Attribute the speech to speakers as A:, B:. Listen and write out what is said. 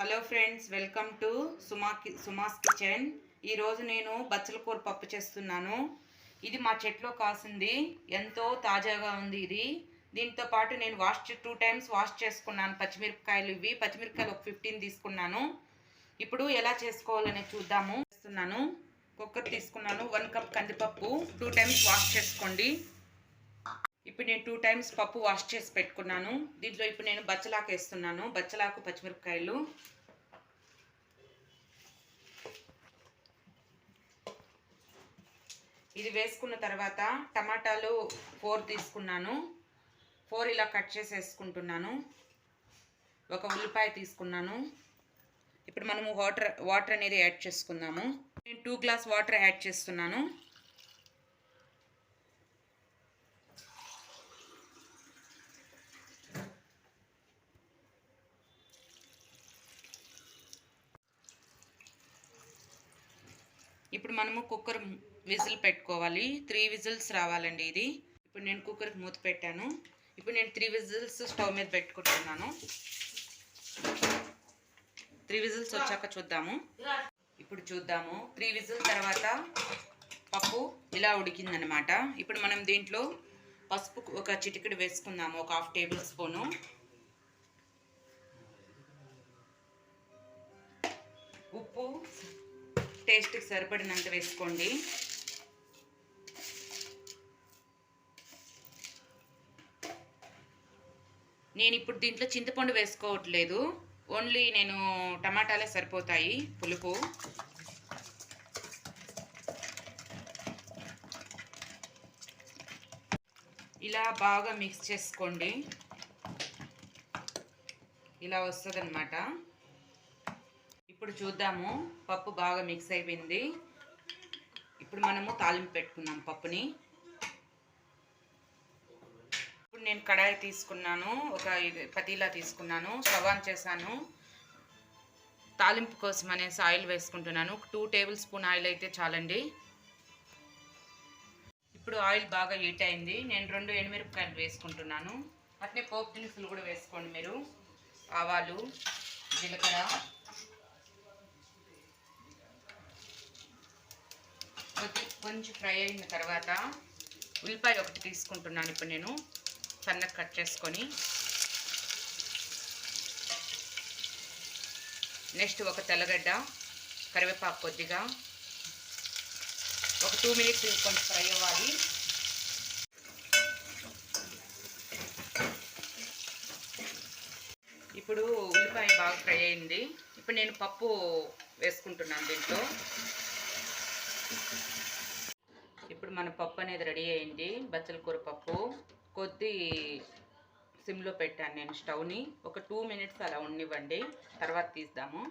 A: Hello friends, welcome to సుమాస్ kitchen. ఈరోజు నేను బచ్చలకూర పప్పు చేస్తున్నాను. ఇది మా చెట్లో కాసింది, ఎంతో తాజాగా ఉంది. దీంతో పాటు నేను 2 టైమ్స్ వాష్ చేసుకున్నాను. పచ్చిమిరపకాయలు ఒక 15 తీసుకున్నాను. ఇప్పుడు ఎలా చేసుకోవాలని చూద్దాము. కుక్కర్ తీసుకున్నాను. 1 కప్ కందిపప్పు 2 టైమ్స్ వాష్ చేసుకోండి. ఇప్పుడు నేను 2 టైమ్స్ పప్పు వాష్ చేసి పెట్టుకున్నాను. దీంట్లో ఇప్పుడు నేను బచ్చలాకు వేస్తున్నాను. బచ్చలాకు, పచ్చిమిరపకాయలు. ఇది వేసుకున్న తర్వాత టమాటాలు 4 తీసుకున్నాను. 4 ఇలా కట్ చేసి వేసుకుంటున్నాను. ఒక ఉల్లిపాయ తీసుకున్నాను. ఇప్పుడు మనము వాటర్ అనేది యాడ్ చేసుకుందాము. నేను 2 గ్లాస్ వాటర్ యాడ్ చేస్తున్నాను. ఇప్పుడు మనము కుక్కర్ విజిల్ పెట్టుకోవాలి. 3 విజిల్స్ రావాలండి ఇది. ఇప్పుడు నేను కుక్కర్కి మూత పెట్టాను. ఇప్పుడు నేను 3 విజిల్స్ స్టవ్ మీద పెట్టుకుంటున్నాను. 3 విజిల్స్ వచ్చాక చూద్దాము. ఇప్పుడు చూద్దాము. 3 విజిల్ తర్వాత పప్పు ఇలా ఉడికిందనమాట. ఇప్పుడు మనం దీంట్లో పసుపు ఒక చిటికెడు వేసుకుందాము, ఒక 1/2 టేబుల్ స్పూను. ఉప్పు టేస్ట్కి సరిపడినంత వేసుకోండి. నేను ఇప్పుడు దీంట్లో చింతపండు వేసుకోవట్లేదు, ఓన్లీ నేను టమాటాలే సరిపోతాయి పులుపు. ఇలా బాగా మిక్స్ చేసుకోండి. ఇలా వస్తుందన్నమాట. ఇప్పుడు చూద్దాము. పప్పు బాగా మిక్స్ అయిపోయింది. ఇప్పుడు మనము తాలింపు పెట్టుకున్నాం పప్పుని. ఇప్పుడు నేను కడాయి తీసుకున్నాను, ఒక పతీలా తీసుకున్నాను. స్టవ్ ఆన్ చేశాను. తాలింపు కోసం అనేసి ఆయిల్ వేసుకుంటున్నాను. 2 టేబుల్ స్పూన్ ఆయిల్ అయితే చాలండి. ఇప్పుడు ఆయిల్ బాగా హీట్ అయింది. నేను 2 ఎండుమిరపకాయలు వేసుకుంటున్నాను. అట్నే పోపు దినుసులు కూడా వేసుకోండి మీరు. ఆవాలు, జీలకర్ర, కొంచెం ఫ్రై అయిన తర్వాత ఉల్లిపాయ ఒకటి తీసుకుంటున్నాను. ఇప్పుడు నేను సన్నగా కట్ చేసుకొని, నెక్స్ట్ ఒక తెల్లగడ్డ, కరివేపాకు కొద్దిగా, ఒక 2 మినిట్స్ కొంచెం ఫ్రై అవ్వాలి. ఇప్పుడు ఉల్లిపాయ బాగా ఫ్రై అయింది. ఇప్పుడు నేను పప్పు వేసుకుంటున్నాను దీంట్లో. ఇప్పుడు మన పప్పు అనేది రెడీ అయింది. బచ్చలకూర పప్పు కొద్ది సిమ్లో పెట్టాను నేను స్టవ్ని. ఒక 2 మినిట్స్ అలా ఉండనివ్వండి, తర్వాత తీద్దాము.